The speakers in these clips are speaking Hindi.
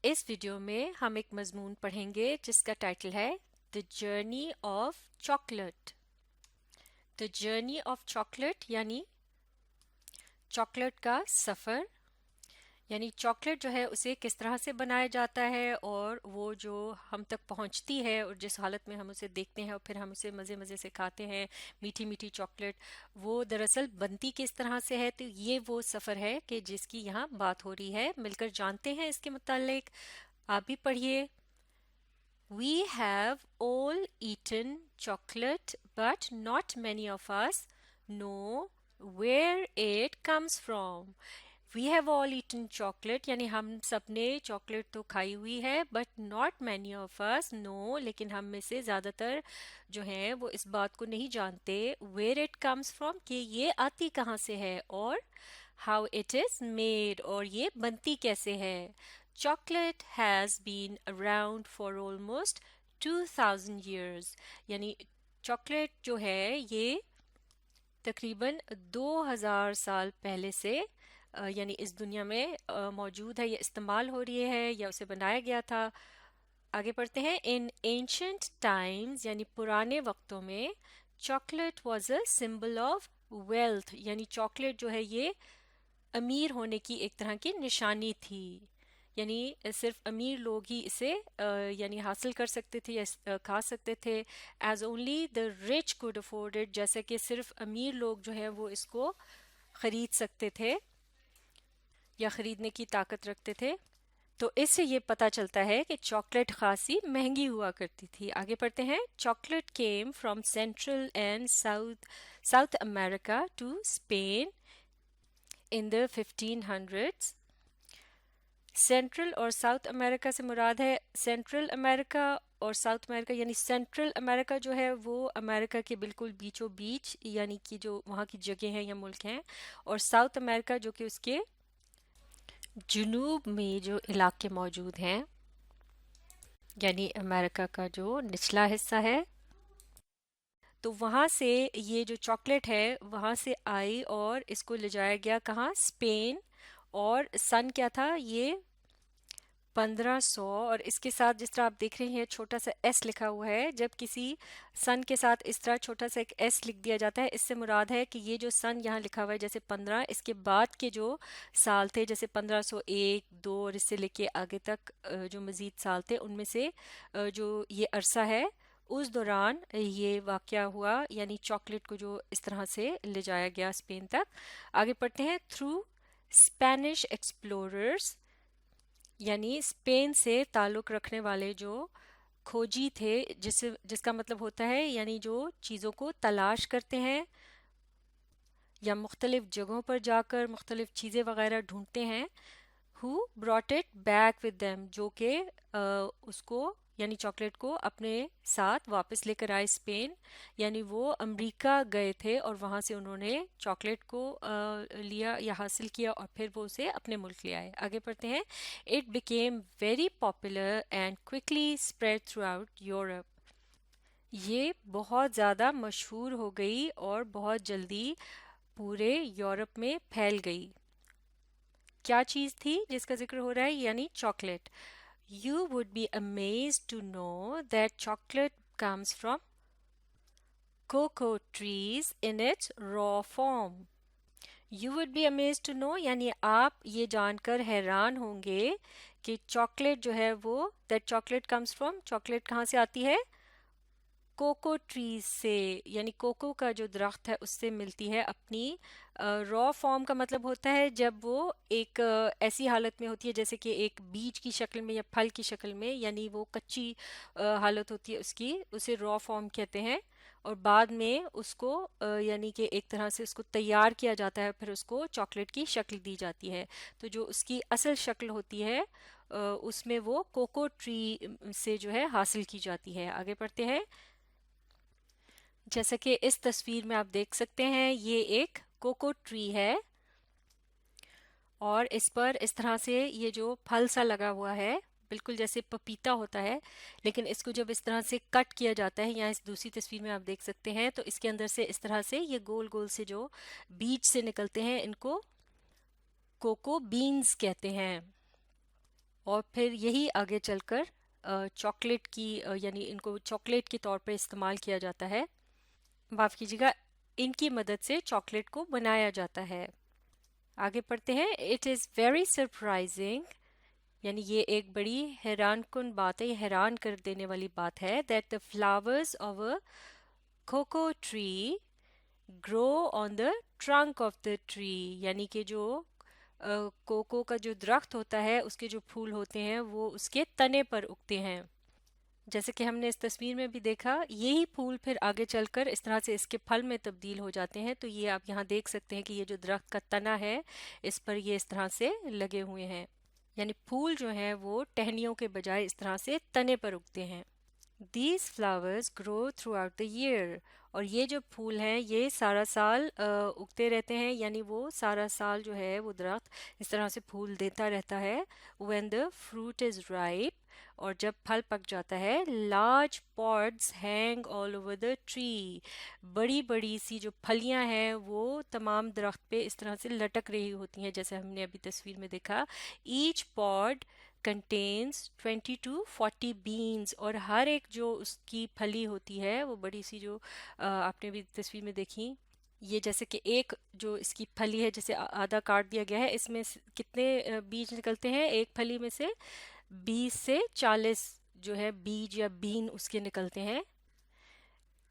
इस वीडियो में हम एक मजमून पढ़ेंगे जिसका टाइटल है the journey of chocolate. The journey of chocolate यानी चॉकलेट का सफ़र, यानी चॉकलेट जो है उसे किस तरह से बनाया जाता है और वो जो हम तक पहुंचती है और जिस हालत में हम उसे देखते हैं और फिर हम उसे मज़े मज़े से खाते हैं, मीठी मीठी चॉकलेट, वो दरअसल बनती किस तरह से है। तो ये वो सफ़र है कि जिसकी यहाँ बात हो रही है। मिलकर जानते हैं इसके मुतालिक। आप भी पढ़िए। We have all eaten chocolate, but not many of us know where it comes from. We have all eaten chocolate, यानी हम सबने चॉकलेट तो खाई हुई है, but not many of us know, लेकिन हम में से ज़्यादातर जो हैं वो इस बात को नहीं जानते where it comes from, कि ये आती कहाँ से है, और how it is made, और ये बनती कैसे है। Chocolate has been around for almost 2000 years, यानी चॉकलेट जो है ये तकरीबन 2000 साल पहले से यानी इस दुनिया में मौजूद है, या इस्तेमाल हो रही है, या उसे बनाया गया था। आगे पढ़ते हैं। इन एंशंट टाइम्स यानी पुराने वक्तों में chocolate was a symbol of wealth, यानी चॉकलेट जो है ये अमीर होने की एक तरह की निशानी थी। यानी सिर्फ अमीर लोग ही इसे यानी हासिल कर सकते थे या खा सकते थे। As only the rich could afford it, जैसे कि सिर्फ अमीर लोग जो है वो इसको खरीद सकते थे या खरीदने की ताकत रखते थे। तो इससे ये पता चलता है कि चॉकलेट खासी महंगी हुआ करती थी। आगे पढ़ते हैं। Chocolate came from central and south America to Spain in the 1500s। Central और साउथ अमेरिका से मुराद है सेंट्रल अमेरिका और साउथ अमेरिका, यानी सेंट्रल अमेरिका जो है वो अमेरिका के बिल्कुल बीचों बीच, यानी कि जो वहाँ की जगह हैं या मुल्क हैं, और साउथ अमेरिका जो कि उसके जुनूब में जो इलाके मौजूद हैं, यानी अमेरिका का जो निचला हिस्सा है। तो वहाँ से ये जो चॉकलेट है वहाँ से आई और इसको ले जाया गया कहाँ, स्पेन। और सन क्या था ये, 1500। और इसके साथ जिस तरह आप देख रहे हैं छोटा सा एस लिखा हुआ है, जब किसी सन के साथ इस तरह छोटा सा एक एस लिख दिया जाता है, इससे मुराद है कि ये जो सन यहाँ लिखा हुआ है जैसे 15, इसके बाद के जो साल थे जैसे 1501, 2 और इससे लेके आगे तक जो मजीद साल थे उनमें से जो ये अरसा है उस दौरान ये वाकया हुआ, यानी चॉकलेट को जो इस तरह से ले जाया गया स्पेन तक। आगे पढ़ते हैं। थ्रू स्पेनिश एक्सप्लोरर्स, यानी स्पेन से ताल्लुक़ रखने वाले जो खोजी थे, जिसका मतलब होता है यानी जो चीज़ों को तलाश करते हैं या मुख्तलिफ जगहों पर जाकर मुख्तलिफ चीज़ें वगैरह ढूंढते हैं। Who brought it back with them, जो कि उसको यानी चॉकलेट को अपने साथ वापस लेकर आए स्पेन, यानी वो अमेरिका गए थे और वहाँ से उन्होंने चॉकलेट को लिया या हासिल किया और फिर वो उसे अपने मुल्क ले आए। आगे पढ़ते हैं। It became very popular and quickly spread through out Europe. ये बहुत ज़्यादा मशहूर हो गई और बहुत जल्दी पूरे यूरोप में फैल गई। क्या चीज़ थी जिसका जिक्र हो रहा है, यानी chocolate. You would be amazed to know that chocolate comes from cocoa trees in its raw form. You would be amazed to know, यानी आप ये जानकर हैरान होंगे कि चॉकलेट जो है वो that chocolate comes from, chocolate कहाँ से आती है, कोको ट्रीज से, यानी कोको का जो दरख्त है उससे मिलती है अपनी रॉ फॉर्म। का मतलब होता है जब वो एक ऐसी हालत में होती है जैसे कि एक बीज की शक्ल में या फल की शक्ल में, यानी वो कच्ची हालत होती है उसकी, उसे रॉ फॉर्म कहते हैं। और बाद में उसको यानी कि एक तरह से उसको तैयार किया जाता है, फिर उसको चॉकलेट की शक्ल दी जाती है। तो जो उसकी असल शक्ल होती है उसमें वो कोको ट्री से जो है हासिल की जाती है। आगे पढ़ते हैं। जैसा कि इस तस्वीर में आप देख सकते हैं ये एक कोको ट्री है और इस पर इस तरह से ये जो फल सा लगा हुआ है बिल्कुल जैसे पपीता होता है, लेकिन इसको जब इस तरह से कट किया जाता है, यहाँ इस दूसरी तस्वीर में आप देख सकते हैं, तो इसके अंदर से इस तरह से ये गोल गोल से जो बीज से निकलते हैं इनको कोको बीन्स कहते हैं। और फिर यही आगे चलकर चॉकलेट की यानी इनको चॉकलेट के तौर पर इस्तेमाल किया जाता है। माफ़ कीजिएगा, इनकी मदद से चॉकलेट को बनाया जाता है। आगे पढ़ते हैं। इट इज़ वेरी सरप्राइजिंग, यानी ये एक बड़ी हैरान कुन बात है, ये हैरान कर देने वाली बात है, that the flowers of a cocoa tree grow on the trunk of the tree, यानी कि जो कोको का जो दरख्त होता है उसके जो फूल होते हैं वो उसके तने पर उगते हैं। जैसे कि हमने इस तस्वीर में भी देखा, यही फूल फिर आगे चलकर इस तरह से इसके फल में तब्दील हो जाते हैं। तो ये आप यहाँ देख सकते हैं कि ये जो दरख्त का तना है इस पर ये इस तरह से लगे हुए हैं, यानी फूल जो हैं वो टहनियों के बजाय इस तरह से तने पर उगते हैं। These flowers grow throughout the year, और ये जो फूल हैं ये सारा साल उगते रहते हैं, यानी वो सारा साल जो है वो दरख्त इस तरह से फूल देता रहता है। When the fruit is ripe, और जब फल पक जाता है, large pods hang all over the tree, बड़ी बड़ी सी जो फलियां हैं वो तमाम दरख्त पे इस तरह से लटक रही होती हैं, जैसे हमने अभी तस्वीर में देखा। Each pod contains 20 to 40 beans, और हर एक जो उसकी फली होती है वो बड़ी सी जो आपने भी तस्वीर में देखी, ये जैसे कि एक जो इसकी फली है जैसे आधा काट दिया गया है, इसमें कितने बीज निकलते हैं, एक फली में से 20 से 40 जो है बीज या बीन उसके निकलते हैं।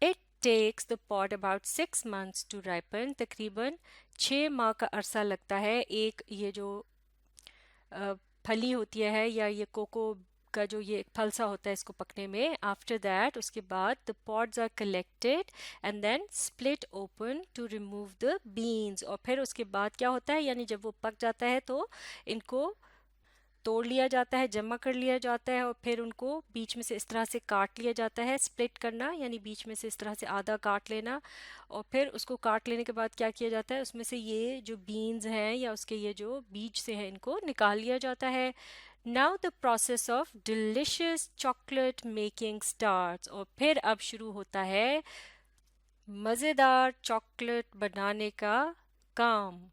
It takes the pot about 6 months to ripen, तकरीबन 6 माह का अरसा लगता है एक ये जो फली होती है या ये कोको का जो ये फल सा होता है इसको पकने में। आफ्टर दैट, उसके बाद the pods are collected and then split open to remove the beans, और फिर उसके बाद क्या होता है, यानी जब वो पक जाता है तो इनको तोड़ लिया जाता है, जमा कर लिया जाता है, और फिर उनको बीच में से इस तरह से काट लिया जाता है। स्प्लिट करना यानी बीच में से इस तरह से आधा काट लेना, और फिर उसको काट लेने के बाद क्या किया जाता है, उसमें से ये जो बीन्स हैं या उसके ये जो बीज से हैं इनको निकाल लिया जाता है। Now the process of delicious chocolate making starts, और फिर अब शुरू होता है मज़ेदार चॉकलेट बनाने का काम।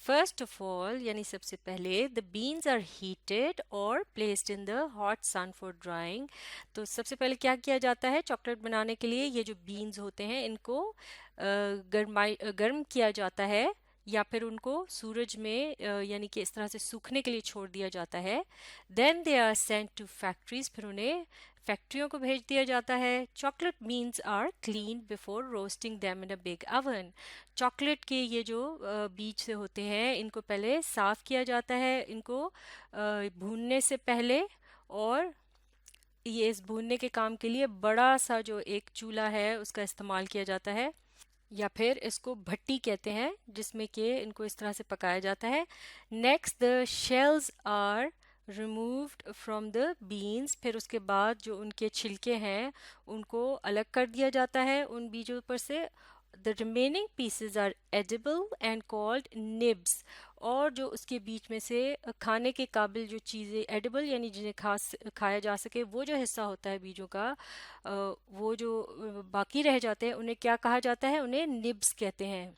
फर्स्ट ऑफ ऑल, यानी सबसे पहले द बीन्स आर हीटेड और placed in the hot sun for drying. तो सबसे पहले क्या किया जाता है, चॉकलेट बनाने के लिए ये जो बीन्स होते हैं इनको गर्म किया जाता है, या फिर उनको सूरज में यानी कि इस तरह से सूखने के लिए छोड़ दिया जाता है। Then they are sent to factories, फिर उन्हें फैक्ट्रियों को भेज दिया जाता है। Chocolate beans are clean before roasting them in a big oven, chocolate के ये जो बीज से होते हैं इनको पहले साफ किया जाता है, इनको भूनने से पहले। और ये इस भूनने के काम के लिए बड़ा सा जो एक चूल्हा है उसका इस्तेमाल किया जाता है, या फिर इसको भट्टी कहते हैं, जिसमें कि इनको इस तरह से पकाया जाता है। Next the shells are removed from the beans, फिर उसके बाद जो उनके छिलके हैं उनको अलग कर दिया जाता है उन बीजों पर से। The remaining pieces are edible and called nibs, और जो उसके बीच में से खाने के काबिल जो चीज़ें एडिबल यानी जिन्हें खाया जा सके वो जो हिस्सा होता है बीजों का, वो जो बाकी रह जाते हैं उन्हें क्या कहा जाता है, उन्हें निब्स कहते हैं।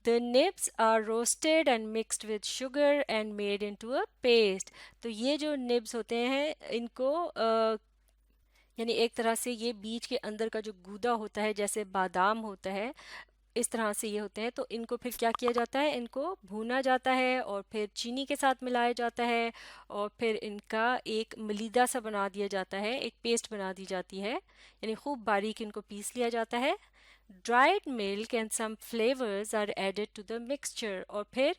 The nibs are roasted and mixed with sugar and made into a paste. तो ये जो निब्स होते हैं इनको यानी एक तरह से ये बीज के अंदर का जो गूदा होता है जैसे बादाम होता है इस तरह से ये होते हैं, तो इनको फिर क्या किया जाता है, इनको भूना जाता है और फिर चीनी के साथ मिलाया जाता है, और फिर इनका एक मलीदा सा बना दिया जाता है, एक पेस्ट बना दी जाती है, यानी खूब बारीक इनको पीस लिया जाता है। Dried milk and some flavours are added to the mixture, और फिर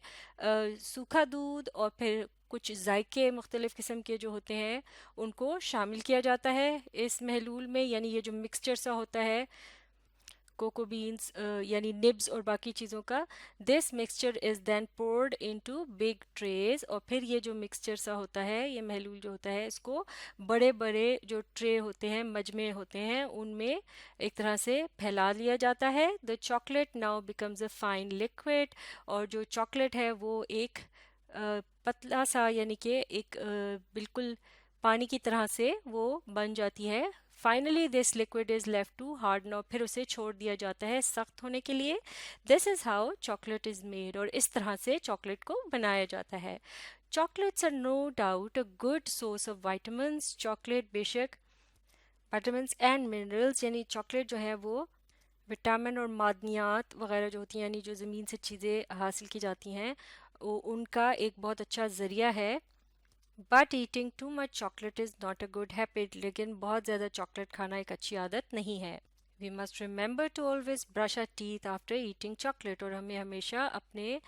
सूखा दूध और फिर कुछ जायके मुख्तलिफ किस्म के जो होते हैं उनको शामिल किया जाता है इस महलूल में, यानी ये जो मिक्सचर सा होता है कोको बीन्स यानी निब्स और बाकी चीज़ों का। This mixture is then poured into big trays, और फिर ये जो मिक्सचर सा होता है ये महलूल जो होता है इसको बड़े बड़े जो ट्रे होते हैं मजमे होते हैं उनमें एक तरह से फैला लिया जाता है। The chocolate now becomes a fine liquid, और जो चॉकलेट है वो एक पतला सा यानी कि एक बिल्कुल पानी की तरह से वो बन जाती है। Finally this liquid is left to harden, और फिर उसे छोड़ दिया जाता है सख्त होने के लिए। This is how chocolate is made, और इस तरह से चॉकलेट को बनाया जाता है। Chocolates are no doubt a good source of vitamins. Chocolate बेशक विटामिन्स एंड मिनरल्स यानी चॉकलेट जो है वो विटामिन और मादनियात वगैरह जो होती हैं यानी जो ज़मीन से चीज़ें हासिल की जाती हैं उनका एक बहुत अच्छा ज़रिया है। But eating too much chocolate is not a good habit, लेकिन बहुत ज़्यादा चॉकलेट खाना एक अच्छी आदत नहीं है। We must remember to always brush our teeth after eating chocolate, और हमें हमेशा अपने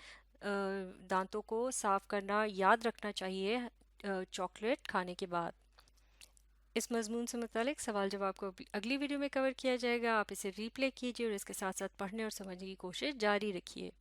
दांतों को साफ करना याद रखना चाहिए चॉकलेट खाने के बाद। इस मजमून से मुतालिक सवाल जवाब को अगली वीडियो में कवर किया जाएगा। आप इसे रीप्ले कीजिए और इसके साथ साथ पढ़ने और समझने की कोशिश जारी रखिए।